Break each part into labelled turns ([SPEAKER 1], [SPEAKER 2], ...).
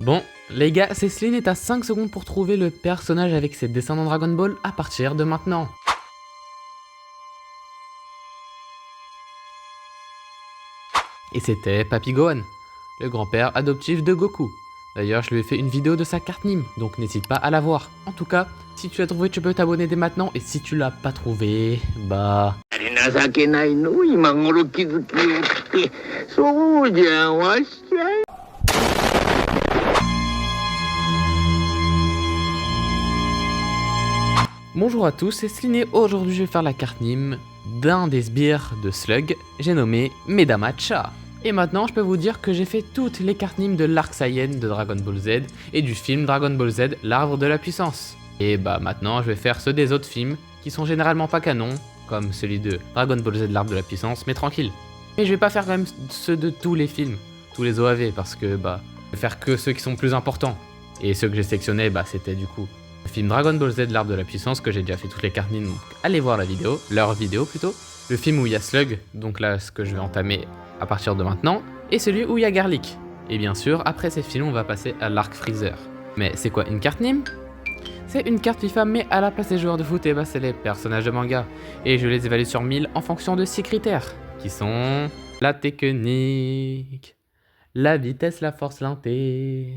[SPEAKER 1] Bon, les gars, Céline est à 5 secondes pour trouver le personnage avec ses dessins dans Dragon Ball à partir de maintenant. Et c'était Papy Gohan, le grand-père adoptif de Goku. D'ailleurs, je lui ai fait une vidéo de sa carte Nîmes, donc n'hésite pas à la voir. En tout cas, si tu l'as trouvé, tu peux t'abonner dès maintenant, et si tu l'as pas trouvé, bah... Bonjour à tous, c'est Céline et aujourd'hui je vais faire la carte Nîmes d'un des sbires de Slug, j'ai nommé Medamacha. Et maintenant je peux vous dire que j'ai fait toutes les cartes Nîmes de l'arc Saiyan de Dragon Ball Z et du film Dragon Ball Z, l'arbre de la puissance. Et bah maintenant je vais faire ceux des autres films qui sont généralement pas canons, comme celui de Dragon Ball Z, l'arbre de la puissance, mais tranquille. Mais je vais pas faire quand même ceux de tous les films, tous les OAV, parce que bah je vais faire que ceux qui sont plus importants. Et ceux que j'ai sélectionnés, bah c'était du coup le film Dragon Ball Z, l'arbre de la puissance, que j'ai déjà fait toutes les cartes Nîmes, donc allez voir la vidéo, leur vidéo plutôt. Le film où il y a Slug, donc là ce que je vais entamer à partir de maintenant, et celui où il y a Garlic. Et bien sûr, après ces films, on va passer à l'arc Freezer. Mais c'est quoi une carte Nîmes? C'est une carte FIFA, mais à la place des joueurs de foot, et bah c'est les personnages de manga. Et je les évalue sur 1000 en fonction de 6 critères, qui sont la technique, la vitesse, la force, l'inté,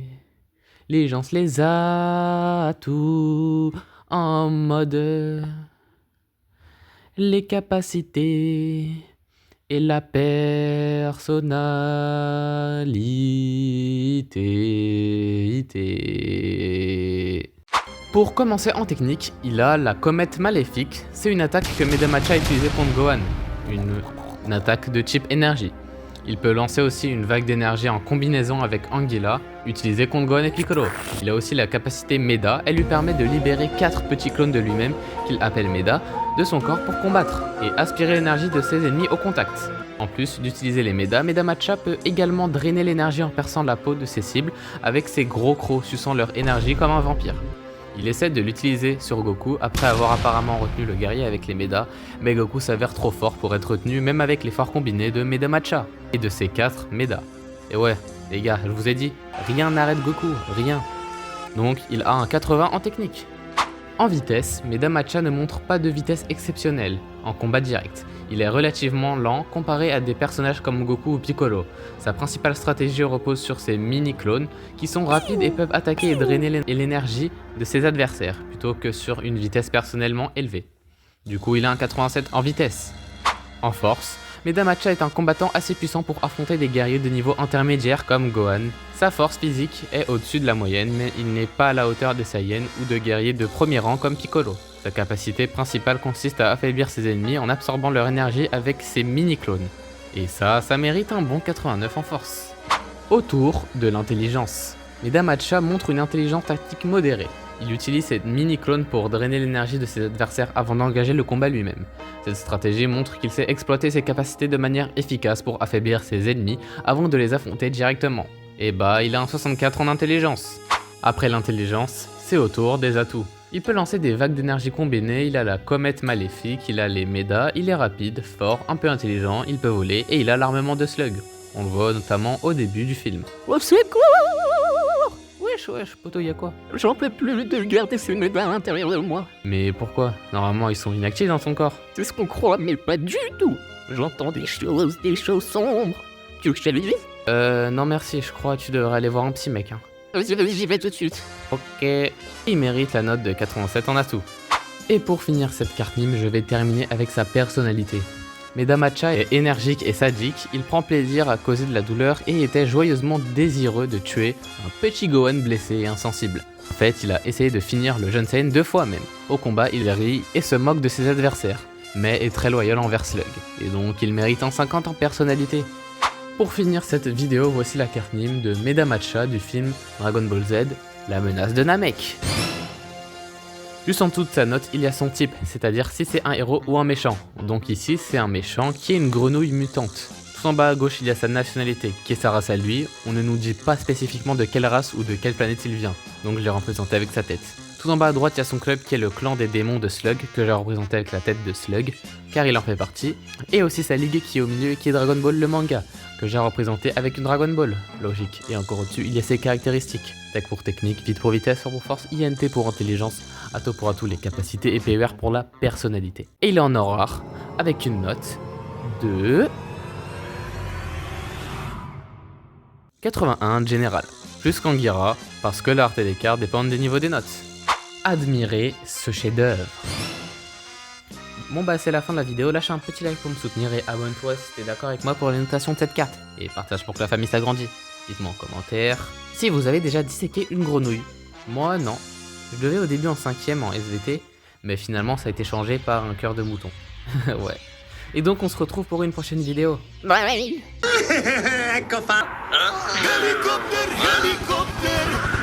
[SPEAKER 1] les gens, les atouts en mode, les capacités et la personnalité. Pour commencer en technique, il a la comète maléfique. C'est une attaque que Medamacha a utilisée contre Gohan, une attaque de type énergie. Il peut lancer aussi une vague d'énergie en combinaison avec Anguilla, utilisée contre Gohan et Piccolo. Il a aussi la capacité Meda, elle lui permet de libérer 4 petits clones de lui-même, qu'il appelle Meda, de son corps pour combattre, et aspirer l'énergie de ses ennemis au contact. En plus d'utiliser les Meda, Medamacha peut également drainer l'énergie en perçant la peau de ses cibles, avec ses gros crocs suçant leur énergie comme un vampire. Il essaie de l'utiliser sur Goku après avoir apparemment retenu le guerrier avec les Meda, mais Goku s'avère trop fort pour être retenu même avec l'effort combiné de Medamacha et de ses 4 Meda. Et ouais, les gars, je vous ai dit, rien n'arrête Goku, rien. Donc il a un 80 en technique. En vitesse, Medamacha ne montre pas de vitesse exceptionnelle en combat direct. Il est relativement lent comparé à des personnages comme Goku ou Piccolo. Sa principale stratégie repose sur ses mini-clones qui sont rapides et peuvent attaquer et drainer l'énergie de ses adversaires plutôt que sur une vitesse personnellement élevée. Du coup, il a un 87 en vitesse. En force, Medamacha est un combattant assez puissant pour affronter des guerriers de niveau intermédiaire comme Gohan. Sa force physique est au-dessus de la moyenne, mais il n'est pas à la hauteur des Saiyans ou de guerriers de premier rang comme Piccolo. Sa capacité principale consiste à affaiblir ses ennemis en absorbant leur énergie avec ses mini-clones. Et ça mérite un bon 89 en force. Autour de l'intelligence. Medamacha montre une intelligence tactique modérée. Il utilise ses mini-clones pour drainer l'énergie de ses adversaires avant d'engager le combat lui-même. Cette stratégie montre qu'il sait exploiter ses capacités de manière efficace pour affaiblir ses ennemis avant de les affronter directement. Et bah, il a un 64 en intelligence. Après l'intelligence, c'est au tour des atouts. Il peut lancer des vagues d'énergie combinées, il a la comète maléfique, il a les Meda, il est rapide, fort, un peu intelligent, il peut voler et il a l'armement de Slug. On le voit notamment au début du film.
[SPEAKER 2] Au secours!
[SPEAKER 1] Wesh, poto, y'a quoi?
[SPEAKER 2] J'en peux plus de garder ces Meda à l'intérieur de moi.
[SPEAKER 1] Mais pourquoi? Normalement, ils sont inactifs dans ton corps.
[SPEAKER 2] C'est ce qu'on croit, mais pas du tout. J'entends des choses sombres. Tu veux que je te le dise?
[SPEAKER 1] Non merci, je crois que tu devrais aller voir un psy, mec. Hein.
[SPEAKER 2] Vas-y, j'y vais tout de suite.
[SPEAKER 1] Ok, il mérite la note de 87 en atout. Et pour finir cette carte Nîmes, je vais terminer avec sa personnalité. Medamacha est énergique et sadique, il prend plaisir à causer de la douleur et était joyeusement désireux de tuer un petit Gohan blessé et insensible. En fait, il a essayé de finir le jeune Saiyan 2 fois même. Au combat, il rit et se moque de ses adversaires, mais est très loyal envers Slug. Et donc, il mérite un 50 en personnalité. Pour finir cette vidéo, voici la carte Nîmes de Medamacha du film Dragon Ball Z, la menace de Namek. Juste en dessous de sa note, il y a son type, c'est-à-dire si c'est un héros ou un méchant. Donc ici, c'est un méchant qui est une grenouille mutante. Tout en bas à gauche, il y a sa nationalité, qui est sa race à lui. On ne nous dit pas spécifiquement de quelle race ou de quelle planète il vient, donc je l'ai représenté avec sa tête. Tout en bas à droite, il y a son club qui est le clan des démons de Slug, que j'ai représenté avec la tête de Slug, car il en fait partie. Et aussi sa ligue qui est au milieu et qui est Dragon Ball le manga. que j'ai représenté avec une Dragon Ball. Logique. Et encore au-dessus, il y a ses caractéristiques. Tech pour technique, vite pour vitesse, pour force, INT pour intelligence, Ato pour atout les capacités et PER pour la personnalité. Et il est en or rare, avec une note de 81 général. Plus qu'Anguira, parce que l'art et les cartes dépendent des niveaux des notes. Admirez ce chef-d'œuvre. Bon bah c'est la fin de la vidéo, lâche un petit like pour me soutenir et abonne-toi si t'es d'accord avec moi pour les notations de cette carte. Et partage pour que la famille s'agrandisse. Dites-moi en commentaire si vous avez déjà disséqué une grenouille. Moi non. Je devais au début en 5ème en SVT, mais finalement ça a été changé par un cœur de mouton. Ouais. Et donc on se retrouve pour une prochaine vidéo.
[SPEAKER 2] Ouais.
[SPEAKER 3] Helicopter, helicopter.